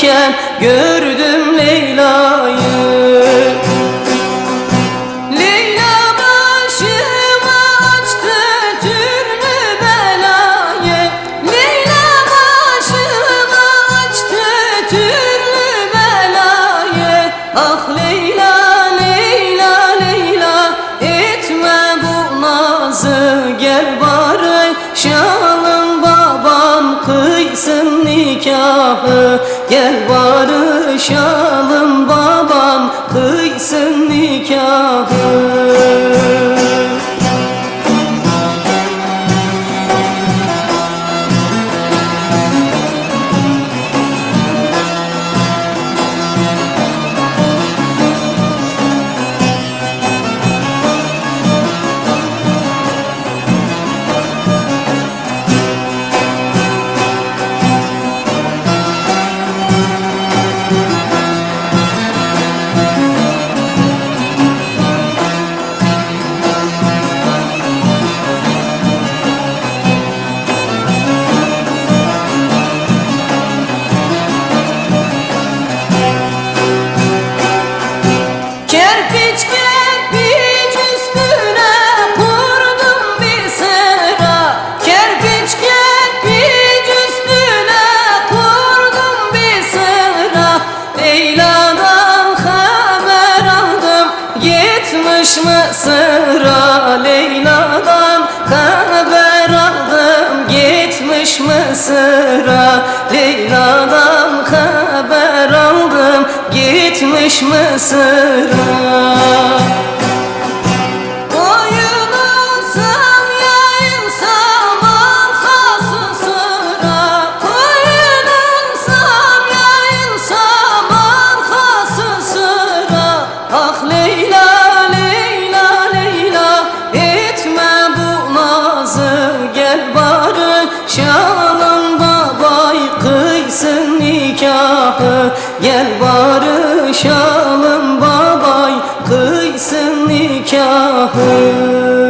iken gördüm Leyla'yı. Leyla başıma açtı türlü belayı, Leyla başıma açtı türlü belayı. Ah Leyla, Leyla, Leyla, etme bu nazı, gel barışalım babam kıysın nikahı. Gel barışalım babam kıysın nikahı. Kerpiç kerpiç üstüne kurdum bir sıra, kerpiç kerpiç üstüne kurdum bir sıra. Leyla'dan haber aldım gitmiş Mısır'a, Leyla'dan haber aldım gitmiş Mısır'a, Leyla'dan haber aldım gitmiş Mısır'a. Koyulunsam yayılsam arkası sıra, koyulunsam yayılsam arkası sıra. Ah Leyla, Leyla, Leyla, etme bu nazı, gel barışalım babay kıysın nikahı. Gel barışalım babay kıysın nikahı.